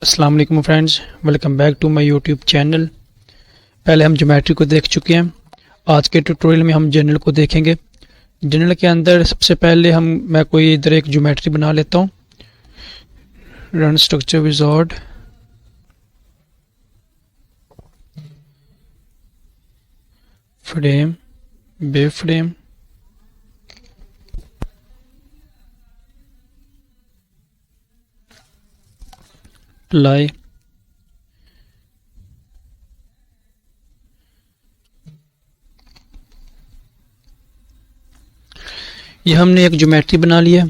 अस्सलाम वालेकुम friends, welcome back to my YouTube channel. पहले हम ज्योमेट्री को देख चुके हैं। आज के ट्यूटोरियल में हम जनरल को देखेंगे। जनरल के अंदर सबसे पहले मैं कोई इधर एक ज्योमेट्री बना लेता हूँ। रन स्ट्रक्चर विजार्ड, फ्रेम, बे फ्रेम, प्लाई, ये हमने एक ज्योमेट्री बना लिया।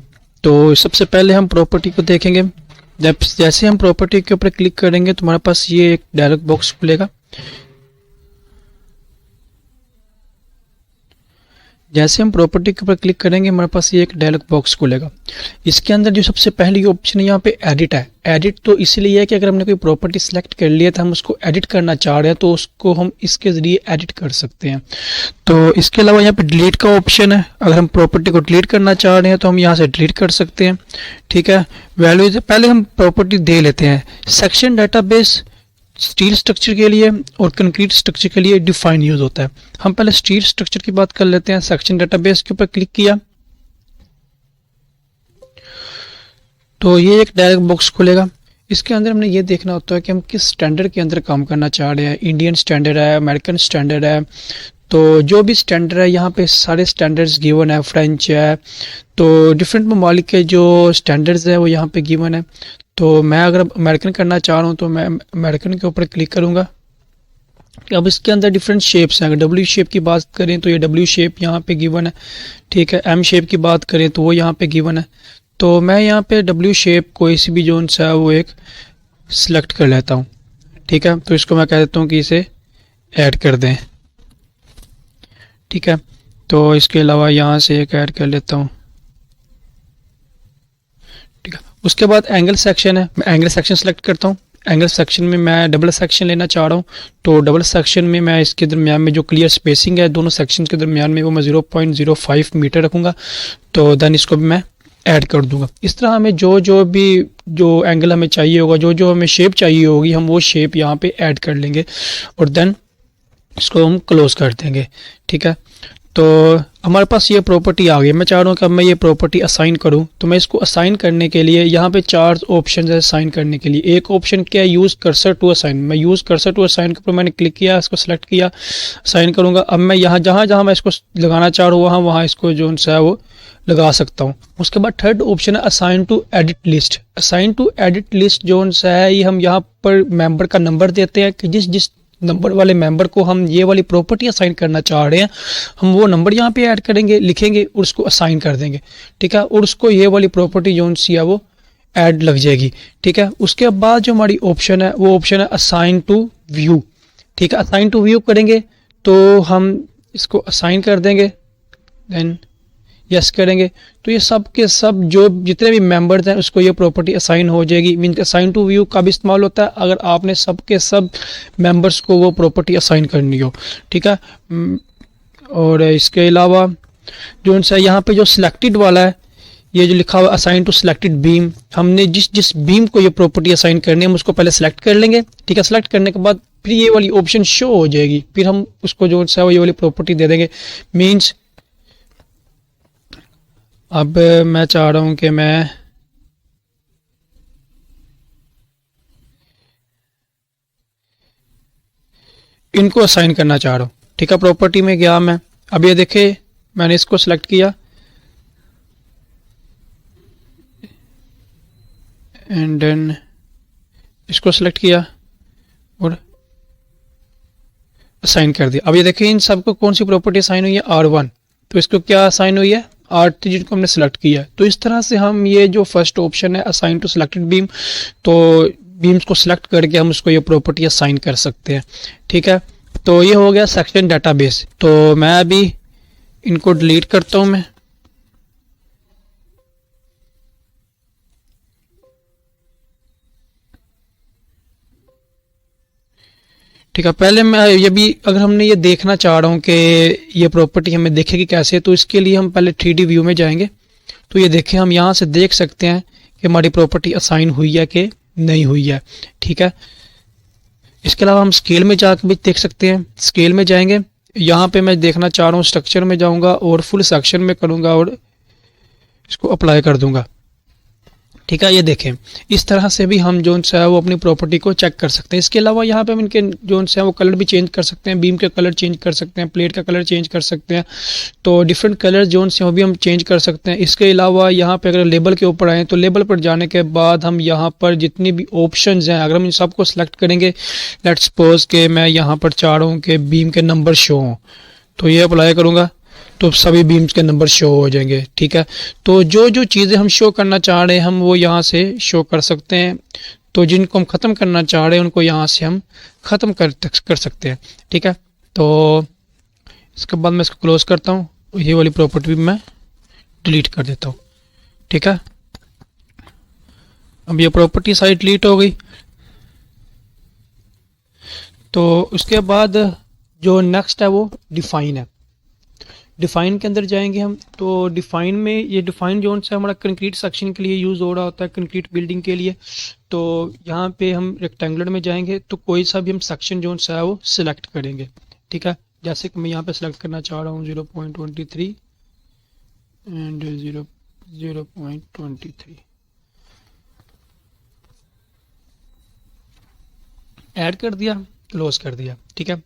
तो सबसे पहले हम प्रॉपर्टी को देखेंगे। जैसे हम प्रॉपर्टी के ऊपर क्लिक करेंगे तो हमारे पास ये एक डायलॉग बॉक्स खुलेगा। जैसे हम प्रॉपर्टी के ऊपर क्लिक करेंगे हमारे पास ये एक डायलॉग बॉक्स खुलेगा। इसके अंदर जो सबसे पहली ऑप्शन है यहाँ पे एडिट है। एडिट तो इसलिए है कि अगर हमने कोई प्रॉपर्टी सेलेक्ट कर लिया था, हम उसको एडिट करना चाह रहे हैं तो उसको हम इसके ज़रिए एडिट कर सकते हैं। तो इसके अलावा यहाँ पे डिलीट का ऑप्शन है। अगर हम प्रॉपर्टी को डिलीट करना चाह रहे हैं तो हम यहाँ से डिलीट कर सकते हैं। ठीक है, वैल्यूज पहले हम प्रॉपर्टी दे लेते हैं। सेक्शन डाटाबेस स्टील स्ट्रक्चर के लिए और कंक्रीट स्ट्रक्चर के लिए डिफाइन यूज होता है। हम पहले स्टील स्ट्रक्चर की बात कर लेते हैं। सेक्शन डाटाबेस के ऊपर क्लिक किया तो ये एक डायलॉग बॉक्स खुलेगा। इसके अंदर हमने ये देखना होता है कि हम किस स्टैंडर्ड के अंदर काम करना चाह रहे हैं। इंडियन स्टैंडर्ड है, अमेरिकन स्टैंडर्ड है। तो जो भी स्टैंडर्ड है यहाँ पे सारे स्टैंडर्ड्स गिवन है। फ्रेंच है, तो डिफरेंट ममालिक के जो स्टैंडर्ड्स है वो यहाँ पे गिवन है। तो मैं अगर अमेरिकन करना चाह रहा हूँ तो मैं अमेरिकन के ऊपर क्लिक करूँगा। अब इसके अंदर डिफरेंट शेप्स हैं। अगर डब्ल्यू शेप की बात करें तो ये डब्ल्यू शेप यहाँ पे गिवन है। ठीक है, एम शेप की बात करें तो वो यहाँ पे गिवन है। तो मैं यहाँ पे डब्ल्यू शेप कोई सी भी जोन सा है वो एक सिलेक्ट कर लेता हूँ। ठीक है, तो इसको मैं कह देता हूँ कि इसे ऐड कर दें। ठीक है, तो इसके अलावा यहाँ से एक ऐड कर लेता हूँ। ठीक है, उसके बाद एंगल सेक्शन है। मैं एंगल सेक्शन सेलेक्ट करता हूँ। एंगल सेक्शन में मैं डबल सेक्शन लेना चाह रहा हूँ। तो डबल सेक्शन में मैं इसके दरमियान में जो क्लियर स्पेसिंग है दोनों सेक्शन के दरमियान में वो मैं 0.05 मीटर रखूँगा। तो देन इसको भी मैं ऐड कर दूंगा। इस तरह हमें जो एंगल हमें चाहिए होगा, जो हमें शेप चाहिए होगी, हम वो शेप यहाँ पे ऐड कर लेंगे और देन इसको हम क्लोज कर देंगे। ठीक है, तो हमारे पास ये प्रॉपर्टी आ गई। मैं चाह रहा हूँ कि अब मैं ये प्रॉपर्टी असाइन करूँ। तो मैं इसको असाइन करने के लिए यहाँ पे 4 ऑप्शन है असाइन करने के लिए। एक ऑप्शन क्या है, यूज़ कर्सर टू असाइन। मैं यूज़ कर्सर टू असाइन के ऊपर मैंने क्लिक किया, इसको सेलेक्ट किया, असाइन करूँगा। अब मैं यहाँ जहाँ मैं इसको लगाना चाह रहा हूँ वहाँ इसको जो है वो लगा सकता हूँ। उसके बाद थर्ड ऑप्शन है assign to edit list. Assign to edit list जो है ये हम यहाँ पर मेंबर का नंबर देते हैं कि जिस नंबर वाले मेंबर को हम ये वाली प्रॉपर्टी असाइन करना चाह रहे हैं, हम वो नंबर यहाँ पे ऐड करेंगे, लिखेंगे और उसको असाइन कर देंगे। ठीक है, और उसको ये वाली प्रॉपर्टी जो सी है वो ऐड लग जाएगी। ठीक है, उसके बाद जो हमारी ऑप्शन है वो ऑप्शन है असाइन टू व्यू। ठीक है, असाइन टू व्यू करेंगे तो हम इसको असाइन कर देंगे, देन यस करेंगे तो ये सब के सब जो जितने भी मेंबर्स हैं उसको ये प्रॉपर्टी असाइन हो जाएगी। मीन असाइन टू व्यू का भी इस्तेमाल होता है अगर आपने सब के सब मेंबर्स को वो प्रॉपर्टी असाइन करनी हो। ठीक है, और इसके अलावा जो सा यहाँ पे जो सिलेक्टेड वाला है, ये जो लिखा हुआ असाइन टू सिलेक्टेड बीम, हमने जिस बीम को ये प्रॉपर्टी असाइन करनी है हम उसको पहले सेलेक्ट कर लेंगे। ठीक है, सेलेक्ट करने के बाद फिर ये वाली ऑप्शन शो हो जाएगी, फिर हम उसको जो सा ये वाली प्रॉपर्टी दे देंगे। मीन्स अब मैं चाह रहा हूँ कि मैं इनको असाइन करना चाह रहा हूँ। ठीक है, प्रॉपर्टी में गया मैं। अब ये देखे मैंने इसको सेलेक्ट किया एंड देन इसको सेलेक्ट किया और असाइन कर दिया। अब ये देखें इन सबको कौन सी प्रॉपर्टी असाइन हुई है, R1। तो इसको क्या असाइन हुई है, R3 जिनको हमने सेलेक्ट किया है। तो इस तरह से हम ये जो फर्स्ट ऑप्शन है असाइन टू सिलेक्टेड बीम, तो बीम्स को सिलेक्ट करके हम उसको ये प्रॉपर्टी असाइन कर सकते हैं। ठीक है, तो ये हो गया सेक्शन डाटाबेस। तो मैं अभी इनको डिलीट करता हूँ मैं। ठीक है, पहले मैं ये भी अगर हमने ये देखना चाह रहा हूँ कि ये प्रॉपर्टी हमें देखेगी कैसे, तो इसके लिए हम पहले 3D व्यू में जाएंगे। तो ये देखें हम यहाँ से देख सकते हैं कि हमारी प्रॉपर्टी असाइन हुई है कि नहीं हुई है। ठीक है, इसके अलावा हम स्केल में जाकर भी देख सकते हैं। स्केल में जाएंगे, यहाँ पे मैं देखना चाह रहा हूँ, स्ट्रक्चर में जाऊँगा और फुल सेक्शन में करूँगा और इसको अप्लाई कर दूंगा। ठीक है, ये देखें, इस तरह से भी हम जो है वो अपनी प्रॉपर्टी को चेक कर सकते हैं। इसके अलावा यहाँ पे हम इनके जो है वो कलर भी चेंज कर सकते हैं, बीम के कलर चेंज कर सकते हैं, प्लेट का कलर चेंज कर सकते हैं। तो डिफरेंट कलर जो हैं वो भी हम चेंज कर सकते हैं। इसके अलावा यहाँ पे अगर लेबल के ऊपर आए तो लेबल पर जाने के बाद हम यहाँ पर जितनी भी ऑप्शंस हैं अगर हम इन सबको सेलेक्ट करेंगे, लेट्स सपोज के मैं यहाँ पर चाह रहा हूँ कि बीम के नंबर शो हों, तो ये अप्लाई करूँगा तो सभी बीम्स के नंबर शो हो जाएंगे। ठीक है, तो जो जो चीज़ें हम शो करना चाह रहे हैं हम वो यहाँ से शो कर सकते हैं। तो जिनको हम ख़त्म करना चाह रहे हैं उनको यहाँ से हम ख़त्म कर सकते हैं। ठीक है, तो इसके बाद मैं इसको क्लोज करता हूँ, ये वाली प्रॉपर्टी भी मैं डिलीट कर देता हूँ। ठीक है, अब ये प्रॉपर्टी सारी डिलीट हो गई। तो उसके बाद जो नेक्स्ट है वो डिफाइन है। डिफाइन के अंदर जाएंगे हम, तो डिफाइन में ये डिफाइन जोन से हमारा कंक्रीट सेक्शन के लिए यूज़ हो रहा होता है, कंक्रीट बिल्डिंग के लिए। तो यहाँ पे हम रेक्टेंगुलर में जाएंगे तो कोई सा भी हम सेक्शन जोन सा है वो सिलेक्ट करेंगे। ठीक है, जैसे कि मैं यहाँ पे सिलेक्ट करना चाह रहा हूँ 0.23 एंड 0.23 ऐड कर दिया, क्लोज कर दिया। ठीक है,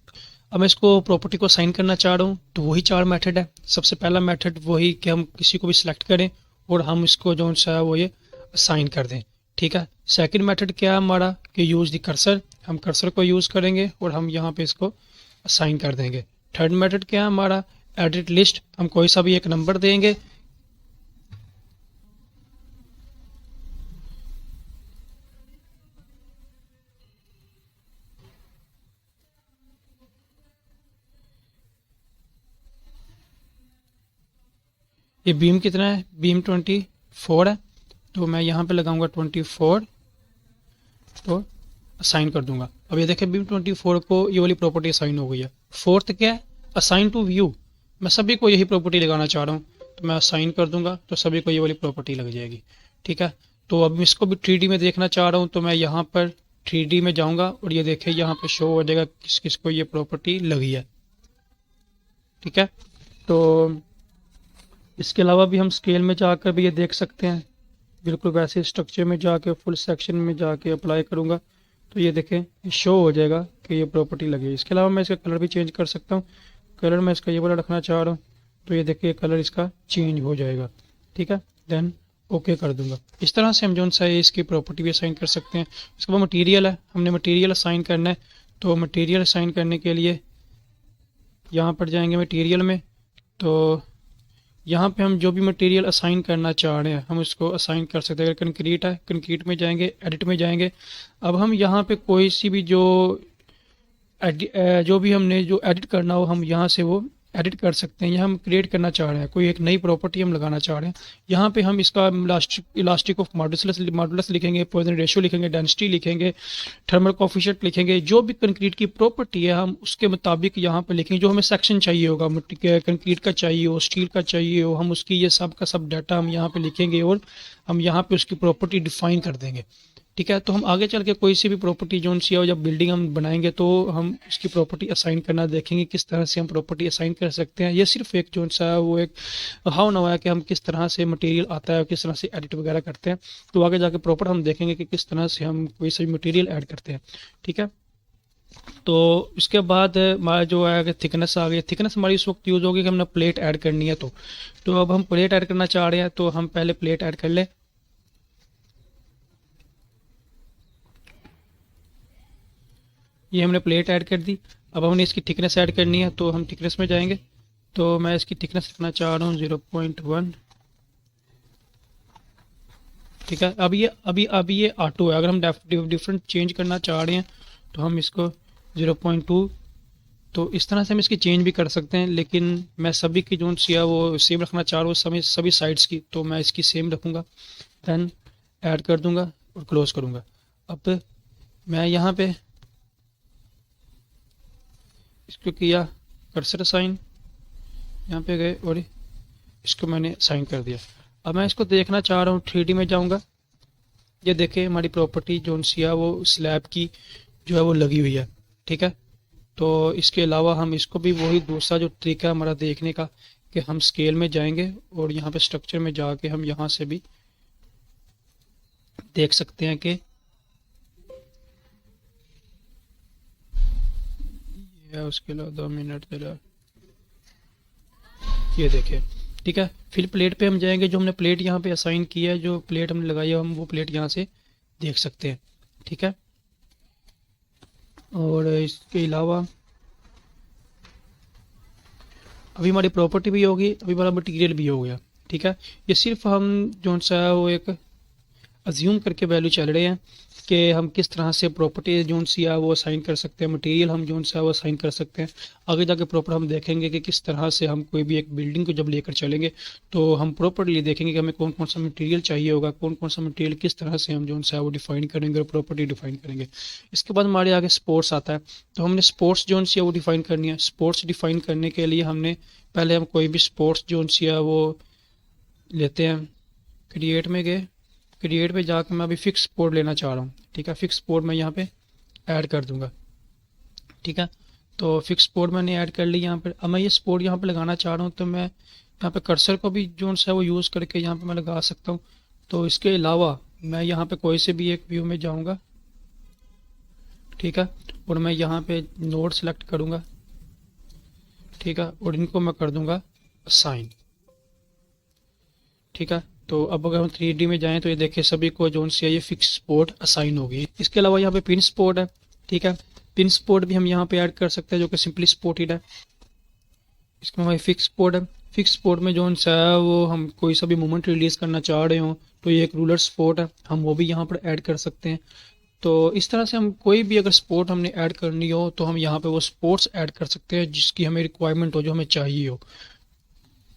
अब मैं इसको प्रॉपर्टी को साइन करना चाह रहा हूँ तो वही चार मेथड है। सबसे पहला मेथड वही कि हम किसी को भी सिलेक्ट करें और हम इसको जो सा है वो ये साइन कर दें। ठीक है, सेकंड मेथड क्या है हमारा कि यूज़ द कर्सर, हम कर्सर को यूज़ करेंगे और हम यहाँ पे इसको साइन कर देंगे। थर्ड मेथड क्या है हमारा एडिट लिस्ट, हम कोई सा भी एक नंबर देंगे, ये बीम कितना है, बीम 24 है, तो मैं यहाँ पे लगाऊंगा 24 तो असाइन कर दूंगा। अब ये देखें बीम 24 को ये वाली प्रॉपर्टी असाइन हो गई है। फोर्थ क्या है असाइन टू व्यू, मैं सभी को यही प्रॉपर्टी लगाना चाह रहा हूँ तो मैं असाइन कर दूंगा तो सभी को ये वाली प्रॉपर्टी लग जाएगी। ठीक है, तो अब इसको भी 3D में देखना चाह रहा हूँ तो मैं यहाँ पर 3D में जाऊँगा और ये देखें यहाँ पे शो हो जाएगा किस किस को ये प्रॉपर्टी लगी है। ठीक है, तो इसके अलावा भी हम स्केल में जाकर भी ये देख सकते हैं, बिल्कुल वैसे स्ट्रक्चर में जाके फुल सेक्शन में जाके अप्लाई करूँगा तो ये देखें ये शो हो जाएगा कि ये प्रॉपर्टी लगी है। इसके अलावा मैं इसका कलर भी चेंज कर सकता हूँ, कलर मैं इसका ये वाला रखना चाह रहा हूँ तो ये देखिए कलर इसका चेंज हो जाएगा। ठीक है, देन ओके कर दूंगा। इस तरह से हम जो सा है इसकी प्रॉपर्टी भी असाइन कर सकते हैं। इसके बाद मटीरियल है, हमने मटीरियल असाइन करना है तो मटीरियल असाइन करने के लिए यहाँ पर जाएंगे मटीरियल में, तो यहाँ पे हम जो भी मटेरियल असाइन करना चाह रहे हैं हम उसको असाइन कर सकते हैं। अगर कंक्रीट है कंक्रीट में जाएंगे, एडिट में जाएंगे। अब हम यहाँ पे कोई सी भी जो भी हमने जो एडिट करना हो हम यहाँ से वो एडिट कर सकते हैं। यहाँ हम क्रिएट करना चाह रहे हैं, कोई एक नई प्रॉपर्टी हम लगाना चाह रहे हैं, यहाँ पे हम इसका इलास्टिक ऑफ मॉडुलस लिखेंगे, पॉइजन रेशियो लिखेंगे, डेंसिटी लिखेंगे, थर्मल कोफिशिएंट लिखेंगे, जो भी कंक्रीट की प्रॉपर्टी है हम उसके मुताबिक यहाँ पे लिखेंगे। जो हमें सेक्शन चाहिए होगा, कंक्रीट का चाहिए हो, स्टील का चाहिए हो, हम उसकी ये सब का सब डाटा हम यहाँ पे लिखेंगे और हम यहाँ पे उसकी प्रॉपर्टी डिफाइन कर देंगे। ठीक है, तो हम आगे चल के कोई सी भी प्रॉपर्टी जोन सी हो जब बिल्डिंग हम बनाएंगे तो हम इसकी प्रॉपर्टी असाइन करना देखेंगे किस तरह से हम प्रॉपर्टी असाइन कर सकते हैं। ये सिर्फ एक जोन सा वो एक हाउ नवा है कि हम किस तरह से मटेरियल आता है और किस तरह से एडिट वगैरह करते हैं। तो आगे जाके प्रॉपर हम देखेंगे कि किस तरह से हम कोई सा भी मटेरियल ऐड करते हैं। ठीक है, तो इसके बाद हमारा जो है थिकनेस आ गई। थिकनेस हमारी उस वक्त यूज़ होगी कि हमने प्लेट ऐड करनी है। तो अब हम प्लेट ऐड करना चाह रहे हैं तो हम पहले प्लेट ऐड कर लें। ये हमने प्लेट ऐड कर दी। अब हमने इसकी थिकनेस ऐड करनी है तो हम थिकनेस में जाएंगे, तो मैं इसकी थिकनेस रखना चाह रहा हूँ 0.1। ठीक है, अभी ये ऑटो है, अगर हम डिफरेंट चेंज करना चाह रहे हैं तो हम इसको 0.2, तो इस तरह से हम इसकी चेंज भी कर सकते हैं। लेकिन मैं सभी की जो सी है वो सेम रखना चाह रहा हूँ, सभी साइड्स की, तो मैं इसकी सेम रखूँगा। देन ऐड कर दूँगा और क्लोज करूँगा। अब मैं यहाँ पे इसको किया कर्सर साइन, यहाँ पे गए और इसको मैंने साइन कर दिया। अब मैं इसको देखना चाह रहा हूँ 3D में जाऊँगा, ये देखें हमारी प्रॉपर्टी जो सी है वो स्लैब की जो है वो लगी हुई है, ठीक है। तो इसके अलावा हम इसको भी वही दूसरा जो तरीका है हमारा देखने का कि हम स्केल में जाएंगे और यहाँ पे स्ट्रक्चर में जाके हम यहाँ से भी देख सकते हैं कि उसके अलावा 2 मिनट जरा ये देखें, ठीक है। फिर प्लेट पे हम जाएंगे, जो हमने प्लेट यहाँ पे असाइन की है, जो प्लेट हमने लगाई है हम वो प्लेट यहाँ से देख सकते हैं, ठीक है। और इसके अलावा अभी हमारी प्रॉपर्टी भी होगी, अभी हमारा मटीरियल भी हो गया, ठीक है। ये सिर्फ हम जो सा है वो एक अज्यूम करके वैल्यू चल रहे हैं कि हम किस तरह से प्रॉपर्टी जो सी है वो असाइन कर सकते हैं, मटेरियल हम जो सा है वो असाइन कर सकते हैं। आगे जाके प्रॉपर हम देखेंगे कि किस तरह से हम कोई भी एक बिल्डिंग को जब लेकर चलेंगे तो हम प्रॉपरली देखेंगे कि हमें कौन कौन सा मटेरियल चाहिए होगा, कौन कौन सा मटेरियल किस तरह से हम जो सा है वो डिफाइन करेंगे और प्रॉपर्टी डिफाइन करेंगे। इसके बाद हमारे आगे स्पोर्ट्स आता है, तो हमने स्पोर्ट्स जोन सी है वो डिफाइन करनी है। स्पोर्ट्स डिफाइन करने के लिए हमने पहले हम कोई भी स्पोर्ट्स जोन सी है वो लेते हैं, क्रिएट में गए, क्रिएट पे जाकर मैं अभी फिक्स स्पोर्ट लेना चाह रहा हूँ, ठीक है। फिक्स स्पोर्ट मैं यहाँ पे ऐड कर दूंगा, ठीक है। तो फिक्स स्पोर्ट मैंने ऐड कर ली यहाँ पे। अब मैं ये स्पोर्ट यहाँ पे लगाना चाह रहा हूँ तो मैं यहाँ पे कर्सर को भी जो सा है वो यूज़ करके यहाँ पे मैं लगा सकता हूँ। तो इसके अलावा मैं यहाँ पे कोई से भी एक व्यू में जाऊँगा, ठीक है, और मैं यहाँ पे नोड सेलेक्ट करूँगा, ठीक है, और इनको मैं कर दूंगा असाइन, ठीक है। तो अब अगर हम 3D में जाएं तो ये देखें सभी को जोन सी है ये फिक्स स्पोर्ट असाइन होगी। इसके अलावा यहाँ पे पिन स्पोर्ट है, ठीक है। पिन स्पोर्ट भी हम यहाँ पे ऐड कर सकते हैं जो कि सिंपली स्पोर्टेड है। इसमें हमारी फिक्स स्पोर्ट है, फिक्स स्पोर्ट में जोन सा है वो हम कोई सा भी मूवमेंट रिलीज करना चाह रहे हो तो ये एक रूलर स्पोर्ट है, हम वो भी यहाँ पर ऐड कर सकते हैं। तो इस तरह से हम कोई भी अगर स्पोर्ट हमने ऐड करनी हो तो हम यहाँ पे वो स्पोर्ट्स ऐड कर सकते हैं जिसकी हमें रिक्वायरमेंट हो, जो हमें चाहिए हो।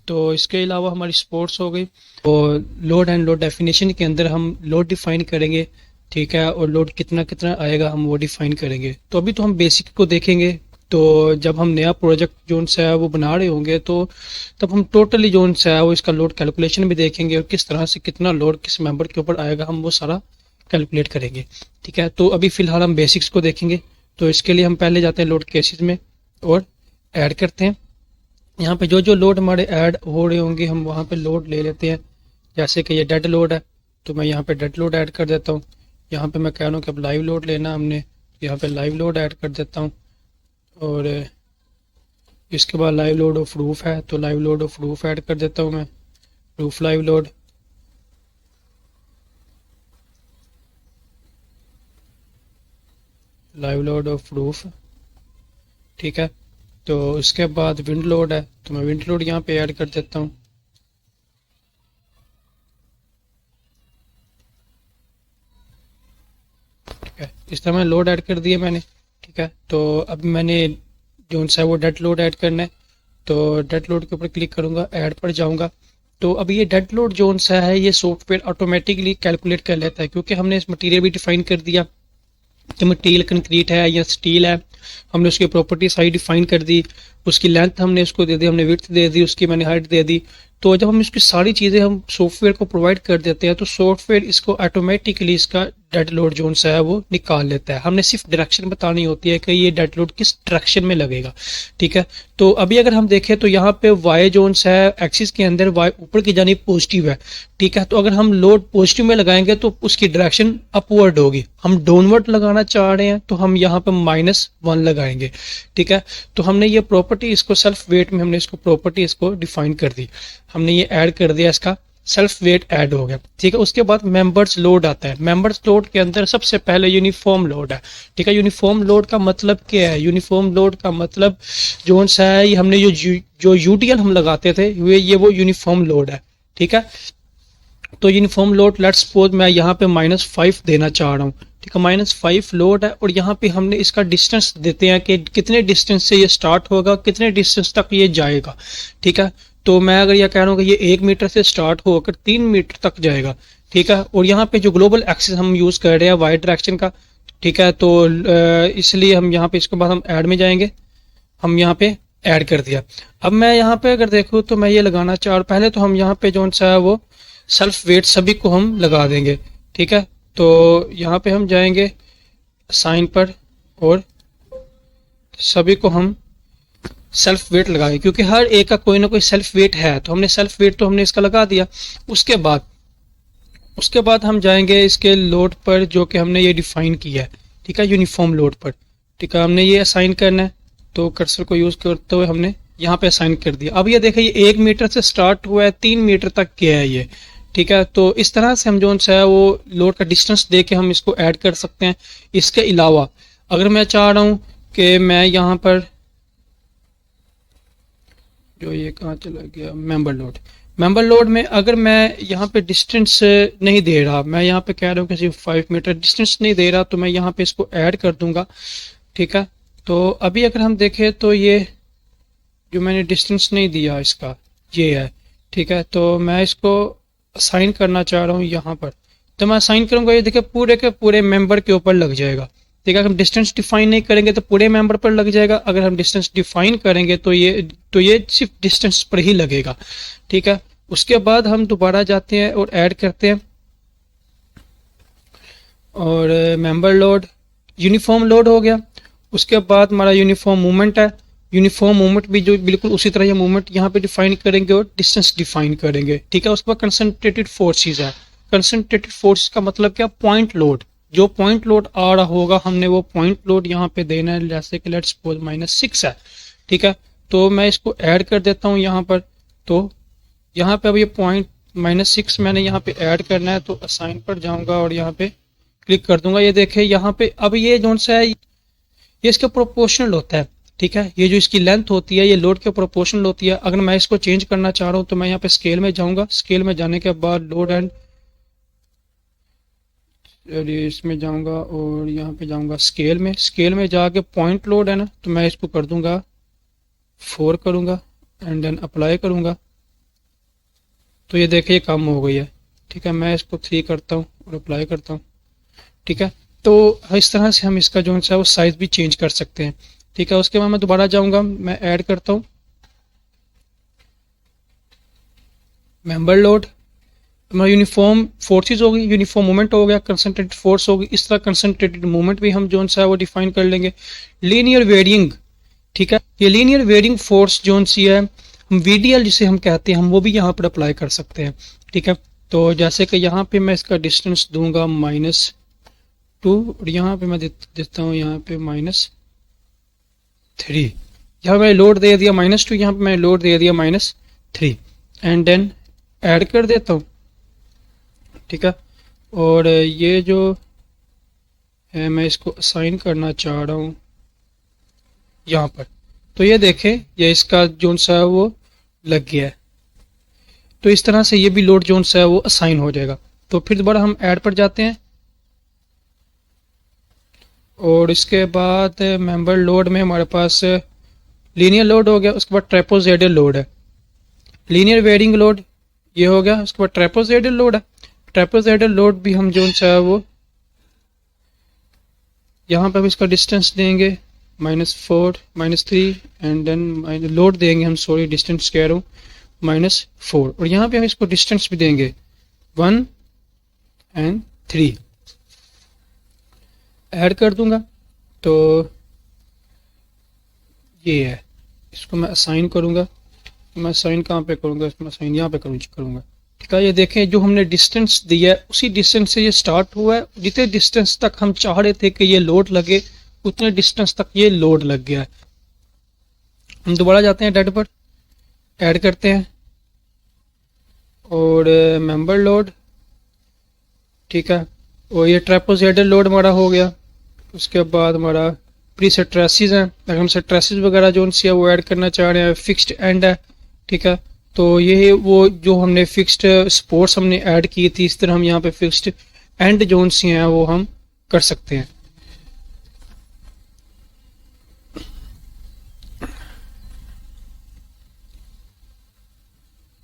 तो इसके अलावा हमारी स्पोर्ट्स हो गई और लोड एंड लोड डेफिनेशन के अंदर हम लोड डिफाइन करेंगे, ठीक है, और लोड कितना कितना आएगा हम वो डिफाइन करेंगे। तो अभी तो हम बेसिक को देखेंगे, तो जब हम नया प्रोजेक्ट जोन सा है वो बना रहे होंगे तो तब हम टोटली जोन सा है वो इसका लोड कैलकुलेशन भी देखेंगे और किस तरह से कितना लोड किस मेंबर के ऊपर आएगा हम वो सारा कैलकुलेट करेंगे, ठीक है। तो अभी फ़िलहाल हम बेसिक्स को देखेंगे। तो इसके लिए हम पहले जाते हैं लोड केसेस में और ऐड करते हैं। यहाँ पे जो जो लोड हमारे ऐड हो रहे होंगे हम वहाँ पे लोड ले लेते हैं। जैसे कि ये डेड लोड है तो मैं यहाँ पे डेड लोड ऐड कर देता हूँ। यहाँ पे मैं कह रहा हूँ कि अब लाइव लोड लेना हमने, यहाँ पे लाइव लोड ऐड कर देता हूँ। और इसके बाद लाइव लोड ऑफ रूफ है तो live load of roof add कर देता हूँ मैं, roof live load. Live load of roof, ठीक है। तो उसके बाद विंड लोड है तो मैं विंड लोड यहाँ पे ऐड कर देता हूँ। ठीक है, इस तरह मैंने लोड ऐड कर दिया मैंने, ठीक है। तो अब मैंने जो सा है वो डेड लोड ऐड करना है तो डेड लोड के ऊपर क्लिक करूंगा, ऐड पर जाऊंगा। तो अब ये डेड लोड जोन सा है ये सॉफ्टवेयर ऑटोमेटिकली कैलकुलेट कर लेता है क्योंकि हमने इस मटेरियल भी डिफाइन कर दिया कि मटेरियल कंक्रीट है या स्टील है। हमने उसकी प्रॉपर्टी साइड डिफाइन कर दी, उसकी लेंथ हमने उसको दे दी, हमने विड्थ दे दी, उसकी मैंने हाइट दे दी। तो जब हम इसकी सारी चीज़ें हम सॉफ्टवेयर को प्रोवाइड कर देते हैं तो सॉफ्टवेयर इसको ऑटोमेटिकली इसका डेड लोड जोन सा है वो निकाल लेता है। हमने सिर्फ डायरेक्शन बतानी होती है कि ये डेड लोड किस डायरेक्शन में लगेगा, ठीक है। तो अभी अगर हम देखें तो यहाँ पे वाई जोन सा है एक्सिस के अंदर वाई ऊपर की जानी पॉजिटिव है, ठीक है। तो अगर हम लोड पॉजिटिव में लगाएंगे तो उसकी डायरेक्शन अपवर्ड होगी। हम डाउनवर्ड लगाना चाह रहे हैं तो हम यहाँ पे -1 लगाएंगे, ठीक है। तो हमने ये प्रॉपर्टी इसको सेल्फ वेट में हमने इसको प्रॉपर्टी इसको डिफाइन कर दी, हमने ये ऐड कर दिया, इसका सेल्फ वेट ऐड हो गया, ठीक है। उसके बाद मेंबर्स लोड आता है। मेंबर्स लोड के अंदर सबसे पहले यूनिफॉर्म लोड है, ठीक है। यूनिफॉर्म लोड का मतलब क्या है? यूनिफॉर्म लोड का मतलब जो सा है ये हमने जो यूटीएल हम लगाते थे ये वो यूनिफॉर्म लोड है, ठीक है। तो यूनिफॉर्म लोड लेट्स सपोज मैं यहाँ पे -5 देना चाह रहा हूँ, ठीक है। -5 लोड है और यहाँ पे हमने इसका डिस्टेंस देते हैं कि कितने डिस्टेंस से ये स्टार्ट होगा, कितने डिस्टेंस तक ये जाएगा, ठीक है। तो मैं अगर यह कह रहा हूँ कि ये 1 मीटर से स्टार्ट होकर 3 मीटर तक जाएगा, ठीक है। और यहाँ पे जो ग्लोबल एक्सिस हम यूज़ कर रहे हैं वाई डायरेक्शन का, ठीक है। तो इसलिए हम यहाँ पे इसके बाद हम ऐड में जाएंगे, हम यहाँ पे ऐड कर दिया। अब मैं यहाँ पे अगर देखूँ तो मैं ये लगाना चाह रहा, पहले तो हम यहाँ पे जो सा है वो सेल्फ वेट सभी को हम लगा देंगे, ठीक है। तो यहाँ पे हम जाएंगे साइन पर और सभी को हम सेल्फ वेट लगाएंगे, क्योंकि हर एक का कोई ना कोई सेल्फ वेट है, तो हमने सेल्फ वेट तो हमने इसका लगा दिया। उसके बाद हम जाएंगे इसके लोड पर जो कि हमने ये डिफाइन किया है, ठीक है, यूनिफॉर्म लोड पर। ठीक है, हमने ये असाइन करना है, तो कर्सर को यूज करते हुए हमने यहाँ पे असाइन कर दिया। अब ये देखिए ये 1 मीटर से स्टार्ट हुआ है, 3 मीटर तक गया है ये। ठीक है, तो इस तरह से हम जो है वो लोड का डिस्टेंस दे के हम इसको ऐड कर सकते हैं। इसके अलावा अगर मैं चाह रहा हूँ कि मैं यहाँ पर जो ये कहाँ चला गया मेंबर लोड में अगर मैं यहाँ पे डिस्टेंस नहीं दे रहा, मैं यहाँ पे कह रहा हूँ कि सिर्फ 5 मीटर डिस्टेंस नहीं दे रहा, तो मैं यहाँ पे इसको ऐड कर दूंगा। ठीक है, तो अभी अगर हम देखें तो ये जो मैंने डिस्टेंस नहीं दिया इसका ये है। ठीक है, तो मैं इसको असाइन करना चाह रहा हूँ यहाँ पर, तो मैं असाइन करूँगा, ये देखिए पूरे के पूरे मेंबर के ऊपर लग जाएगा। ठीक है, अगर हम डिस्टेंस डिफाइन नहीं करेंगे तो पूरे मेंबर पर लग जाएगा, अगर हम डिस्टेंस डिफाइन करेंगे तो ये सिर्फ डिस्टेंस पर ही लगेगा। ठीक है, उसके बाद हम दोबारा जाते हैं और ऐड करते हैं, और मेंबर लोड यूनिफॉर्म लोड हो गया। उसके बाद हमारा यूनिफॉर्म मूवमेंट है, यूनिफॉर्म मूवमेंट भी जो बिल्कुल उसी तरह ये मूवमेंट यहाँ पे डिफाइन करेंगे और डिस्टेंस डिफाइन करेंगे। ठीक है, उसके बाद कंसंट्रेटेड फोर्सेस है। कंसंट्रेटेड फोर्स का मतलब क्या, पॉइंट लोड, जो पॉइंट लोड आ रहा होगा हमने वो पॉइंट लोड यहाँ पे देना है, जैसे कि लेट्स सपोज -6 है। ठीक है, तो मैं इसको ऐड कर देता हूँ यहाँ पर, तो यहाँ पे अब ये पॉइंट -6 मैंने यहाँ पे ऐड करना है, तो असाइन पर जाऊंगा और यहाँ पे क्लिक कर दूंगा। ये देखे यहाँ पे अब ये जो सा है ये इसके प्रोपोर्शनल होता है। ठीक है, ये जो इसकी लेंथ होती है ये लोड के प्रोपोर्शनल होती है। अगर मैं इसको चेंज करना चाह रहा हूँ तो मैं यहाँ पे स्केल में जाऊंगा, स्केल में जाने के बाद लोड एंड इसमें जाऊंगा और यहाँ पे जाऊंगा स्केल में जाके पॉइंट लोड है ना, तो मैं इसको कर दूंगा 4 करूंगा एंड देन अप्लाई करूंगा, तो ये देखिए कम हो गई है। ठीक है, मैं इसको 3 करता हूँ और अप्लाई करता हूँ। ठीक है, तो इस तरह से हम इसका जो है वो साइज भी चेंज कर सकते हैं। ठीक है, उसके बाद मैं दोबारा जाऊंगा, मैं ऐड करता हूँ मेंबर लोड, हमारा यूनिफॉर्म फोर्सेस होगी, यूनिफॉर्म मूवमेंट हो गया, कंसंट्रेटेड फोर्स होगी। इस तरह कंसंट्रेटेड मूवमेंट भी हम जो है वो डिफाइन कर लेंगे। लीनियर वेरिंग, ठीक है, ये लीनियर वेरिंग फोर्स जो सी है हम VDL जिसे हम कहते हैं, हम वो भी यहाँ पर अप्लाई कर सकते हैं। ठीक है, तो जैसे कि यहाँ पे मैं इसका डिस्टेंस दूंगा -2 और यहाँ पे मैं देता हूँ यहाँ पे -3, यहाँ मैं लोड दे दिया -2, यहाँ पे मैं लोड दे दिया -3 एंड देन ऐड कर देता हूँ। ठीक है, और ये जो है मैं इसको असाइन करना चाह रहा हूँ यहाँ पर, तो ये देखें ये इसका जोन सा है वो लग गया है। तो इस तरह से ये भी लोड जोन सा है वो असाइन हो जाएगा। तो फिर दोबारा हम ऐड पर जाते हैं और इसके बाद मेंबर लोड में हमारे पास लीनियर लोड हो गया, उसके बाद ट्रेपेजोइडल लोड है। लीनियर वेरिंग लोड ये हो गया, उसके बाद ट्रेपेजोइडल लोड है। ट्रेपेजोइडल लोड भी हम जो है वो यहाँ पे हम इसका डिस्टेंस देंगे -4 -3 एंड देन लोड देंगे हम, सॉरी डिस्टेंस कह रहा हूँ -4, और यहाँ पे हम इसको डिस्टेंस भी देंगे 1 एंड 3 ऐड कर दूंगा। तो ये है, इसको मैं असाइन करूंगा, मैं असाइन कहाँ पे करूंगा, इसमें असाइन यहाँ पे करूंगा। ठीक है, ये देखें जो हमने डिस्टेंस दिया है उसी डिस्टेंस से ये स्टार्ट हुआ है, जितने डिस्टेंस तक हम चाह रहे थे कि ये लोड लगे उतने डिस्टेंस तक ये लोड लग गया है। हम दोबारा जाते हैं डेट पर, ऐड करते हैं और मेंबर लोड, ठीक है, और ये ट्रेपेजोइडल लोड हमारा हो गया। उसके बाद हमारा प्रीसेट ट्रेसिस हैं, अगर हम से ट्रेसिस वगैरह जो उनसे वो ऐड करना चाह रहे हैं। फिक्स्ड एंड है, ठीक है, तो ये वो जो हमने फिक्स्ड सपोर्ट्स हमने ऐड की थी, इस तरह हम यहाँ पे फिक्स्ड एंड जोन सी हैं वो हम कर सकते हैं।